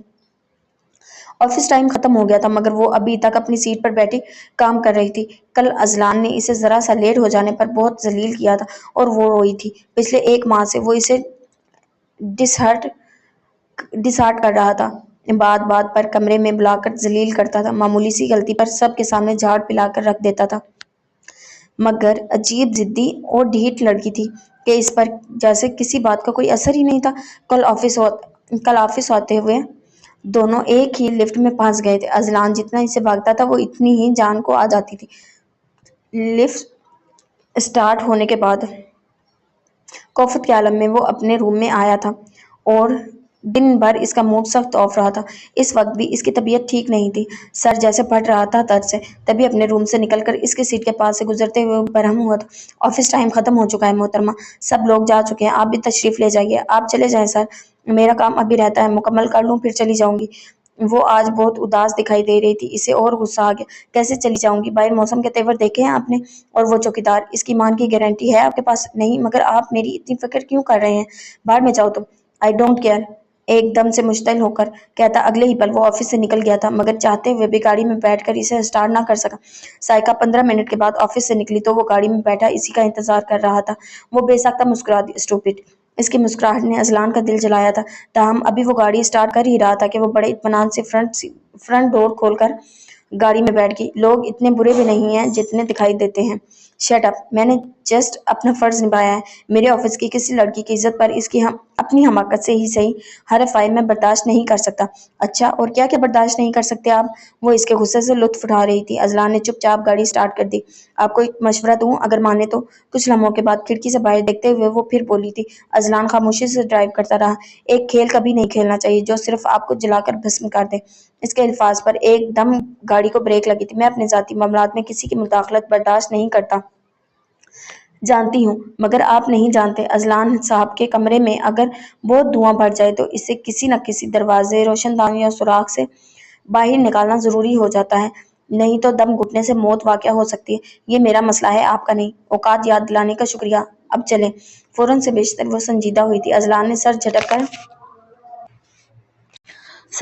آفس ٹائم ختم ہو گیا تھا مگر وہ ابھی تک اپنی سیٹ پر بیٹھی کام کر رہی تھی۔ کل اذلان نے اسے ذرا سا لیٹ ہو جانے پر بہت ذلیل کیا تھا اور وہ روئی تھی۔ پچھلے 1 ماہ سے وہ اسے ڈس ہارٹ کر رہا تھا، بات بات پر کمرے میں بلا کر ذلیل کرتا تھا، معمولی سی غلطی پر سب کے سامنے جھاڑ پلا کر رکھ دیتا تھا۔ مگر عجیب ضدی اور ڈھیٹ لڑکی تھی کہ اس پر جیسے کسی بات کا کوئی اثر ہی نہیں تھا۔ کل آفس آتے ہوئے دونوں ایک ہی لفٹ میں پھنس گئے تھے۔ اذلان جتنا اسے بھاگتا تھا وہ اتنی ہی جان کو آ جاتی تھی۔ لفٹ سٹارٹ ہونے کے بعد کوفت کے عالم میں وہ اپنے روم میں آیا تھا اور دن بھر اس کا موڈ سخت آف رہا تھا۔ اس وقت بھی اس کی طبیعت ٹھیک نہیں تھی، سر جیسے پھٹ رہا تھا درد سے۔ تبھی اپنے روم سے نکل کر اس کی سیٹ کے پاس سے گزرتے ہوئے برہم ہوا تھا۔ آفس ٹائم ختم ہو چکا ہے محترمہ، سب لوگ جا چکے ہیں، آپ بھی تشریف لے جائیے۔ آپ چلے جائیں سر، میرا کام ابھی رہتا ہے، مکمل کر لوں پھر چلی جاؤں گی۔ وہ آج بہت اداس دکھائی دے رہی تھی، اسے اور غصہ آ گیا۔ کیسے چلی جاؤں گی؟ باہر موسم کے تیور دیکھے ہیں آپ نے؟ اور وہ چوکیدار، اس کی ایمان کی گارنٹی ہے آپ کے پاس؟ نہیں، مگر آپ میری اتنی فکر کیوں کر رہے ہیں؟ باہر میں جاؤ تم۔ I don't care. ایک دم سے مشتعل ہو کر کہتا اگلے ہی پل وہ آفس سے نکل گیا تھا، مگر چاہتے ہوئے بھی گاڑی میں بیٹھ کر اسے اسٹارٹ نہ کر سکا۔ سائیکا 15 منٹ کے بعد آفس سے نکلی تو وہ گاڑی میں بیٹھا اسی کا انتظار کر رہا تھا۔ وہ بے ساختہ مسکرا دی۔ اسٹوپڈ! اس کی مسکراہٹ نے اذلان کا دل جلایا تھا، تاہم ابھی وہ گاڑی اسٹارٹ کر ہی رہا تھا کہ وہ بڑے اطمینان سے فرنٹ ڈور کھول کر گاڑی میں بیٹھ گئی۔ لوگ اتنے برے بھی نہیں ہیں جتنے دکھائی دیتے ہیں۔ Shut up! میں نے جسٹ اپنا فرض نبھایا ہے۔ میرے آفس کی کسی لڑکی کی عزت پر اس کی اپنی حماقت سے ہی صحیح حرف آئے میں برداشت نہیں کر سکتا۔ اچھا، اور کیا کیا برداشت نہیں کر سکتے آپ؟ وہ اس کے غصے سے لطف اٹھا رہی تھی۔ اذلان نے چپ چاپ گاڑی اسٹارٹ کر دی۔ آپ کو ایک مشورہ دوں؟ اگر مانے تو؟ کچھ لمحوں کے بعد کھڑکی سے باہر دیکھتے ہوئے وہ پھر بولی تھی۔ اذلان خاموشی سے ڈرائیو کرتا رہا۔ ایک کھیل کبھی نہیں کھیلنا چاہیے جو صرف آپ کو جلا کر بھسم کر دے۔ اس کے الفاظ پر ایک دم گاڑی کو بریک لگی تھی۔ میں اپنے ذاتی معاملات میں کسی کی مداخلت برداشت نہیں کرتا۔ جانتی ہوں، مگر آپ نہیں جانتے، اذلان صاحب کے کمرے میں اگر بہت دھواں بھر جائے تو اسے کسی نہ کسی دروازے، روشن دانی یا سوراخ سے باہر نکالنا ضروری ہو جاتا ہے، نہیں تو دم گھٹنے سے موت واقع ہو سکتی ہے۔ یہ میرا مسئلہ ہے، آپ کا نہیں۔ اوقات یاد دلانے کا شکریہ، اب چلیں۔ فوراً سے بیشتر وہ سنجیدہ ہوئی تھی۔ اذلان نے سر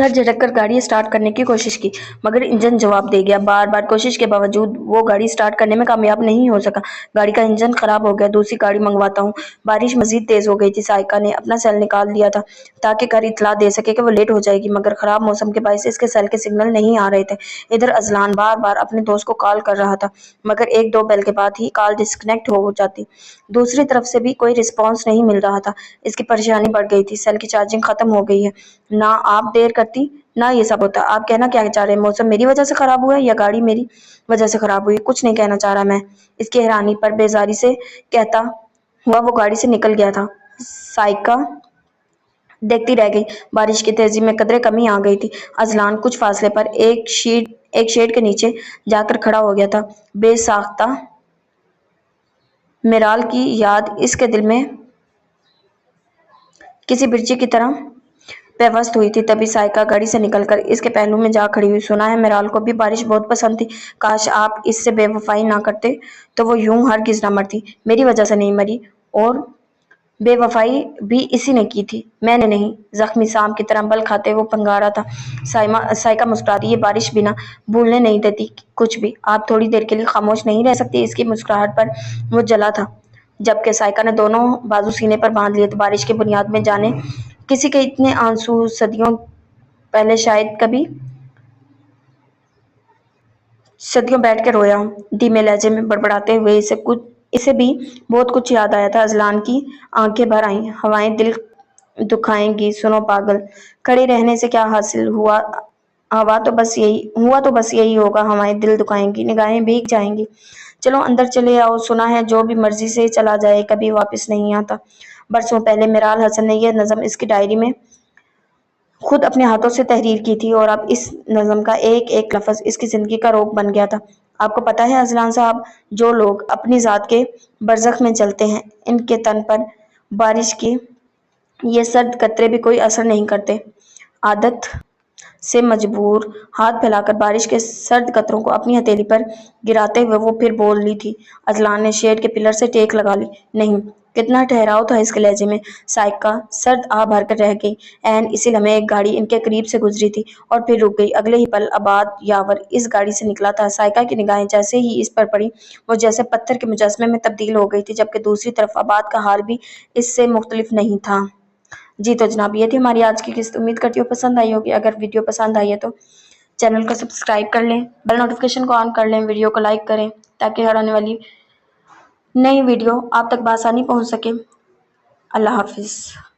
جھٹک کر گاڑی اسٹارٹ کرنے کی کوشش کی، مگر انجن جواب دے گیا۔ بار بار کوشش کے باوجود وہ گاڑی اسٹارٹ کرنے میں کامیاب نہیں ہو سکا۔ گاڑی کا انجن خراب ہو گیا، دوسری گاڑی منگواتا ہوں۔ بارش مزید تیز ہو گئی تھی۔ سائیکا نے اپنا سیل نکال لیا تھا تاکہ گھر اطلاع دے سکے کہ وہ لیٹ ہو جائے گی، مگر خراب موسم کے باعث اس کے سیل کے سگنل نہیں آ رہے تھے۔ ادھر اذلان بار بار اپنے دوست کو کال کر رہا تھا، مگر ایک دو بیل کے بعد ہی کال ڈسکنیکٹ ہو جاتی۔ دوسری طرف سے بھی کوئی رسپانس نہیں مل رہا تھا۔ اس کی پریشانی بڑھ گئی تھی۔ سیل کی چارجنگ ختم ہو گئی ہے۔ نہ آپ دیر کرتی، نہ یہ سب ہوتا۔ آپ کہنا کیا چاہ رہے ہیں؟ موسم میری وجہ سے خراب ہوا ہے یا گاڑی میری وجہ سے خراب ہوئی؟ کچھ نہیں کہنا چاہ رہا میں، اس کی حیرانی پر بیزاری سے کہتا ہوا وہ گاڑی سے نکل گیا تھا۔ سائیکا دیکھتی رہ گئی۔ بارش کی تیزی میں قدرے کمی آ گئی تھی۔ اذلان کچھ فاصلے پر ایک شیڈ کے نیچے جا کر کھڑا ہو گیا تھا۔ بے ساختہ میرال کی یاد اس کے دل میں کسی برچی کی طرح پیوست ہوئی تھی۔ تبھی سائیکا گاڑی سے نکل کر اس کے پہلو میں جا کھڑی ہوئی۔ سنا ہے میرال کو بھی بارش بہت پسند تھی۔ کاش آپ اس سے بے وفائی نہ کرتے تو وہ یوں ہرگز نہ مرتی۔ میری وجہ سے نہیں مری، اور بے وفائی بھی اسی نے کی تھی، میں نے نہیں۔ زخمی سانپ کی طرح بل کھاتے وہ پنگارا تھا۔ سائیکا مسکرا دی۔ یہ بارش بھی نہ بھولنے نہیں دیتی کچھ بھی۔ آپ تھوڑی دیر کے لیے خاموش نہیں رہ سکتی؟ اس کی مسکراہٹ پر وہ جلا تھا۔ جبکہ سائیکا نے دونوں بازو سینے پر باندھ لیے تھے۔ بارش کی بنیاد میں جانے کسی کے اتنے آنسو صدیوں پہلے شاید کبھی صدیوں بیٹھ کے رویا ہوں۔ دھیمے لہجے میں بڑبڑاتے ہوئے اسے بھی بہت کچھ یاد آیا تھا۔ اذلان کی آنکھیں بھر آئیں۔ ہوائیں دل دکھائیں گی، سنو پاگل، کھڑے رہنے سے کیا حاصل ہوا تو بس یہی ہوگا، ہوائیں دل دکھائیں گی، نگاہیں بھیگ جائیں گی۔ چلو اندر چلے آؤ۔ سنا ہے جو بھی مرضی سے چلا جائے کبھی واپس نہیں آتا۔ برسوں پہلے میرال حسن نے یہ نظم اس کی ڈائری میں خود اپنے ہاتھوں سے تحریر کی تھی، اور اب اس نظم کا ایک ایک لفظ اس کی زندگی کا روپ بن گیا تھا۔ آپ کو پتہ ہے اذلان صاحب، جو لوگ اپنی ذات کے برزخ میں چلتے ہیں، ان کے تن پر بارش کے یہ سرد قطرے بھی کوئی اثر نہیں کرتے۔ عادت سے مجبور ہاتھ پھیلا کر بارش کے سرد قطروں کو اپنی ہتھیلی پر گراتے ہوئے وہ پھر بول لی تھی۔ اذلان نے شیڈ کے پلر سے ٹیک لگا لی۔ نہیں! کتنا ٹھہراؤ تھا اس کے لہجے میں۔ سائیکا سرد آہ بھر کر رہ گئی۔ عین اسی لمحے ایک گاڑی ان کے قریب سے گزری تھی اور پھر رک گئی۔ اگلے ہی پل آباد یاور اس گاڑی سے نکلا تھا۔ سائیکا کی نگاہیں جیسے ہی اس پر پڑی، وہ جیسے پتھر کے مجسمے میں تبدیل ہو گئی تھی، جبکہ دوسری طرف آباد کا حال بھی اس سے مختلف نہیں تھا۔ جی تو جناب، یہ تھی ہماری آج کی قسط۔ امید کرتی ہوں پسند آئی ہوگی۔ اگر ویڈیو پسند آئی ہے تو چینل کو سبسکرائب کر لیں، بیل نوٹیفیکیشن کو آن کر لیں، ویڈیو کو لائک کریں تاکہ ہر آنے والی نئی ویڈیو آپ تک بآسانی پہنچ سکے۔ اللہ حافظ۔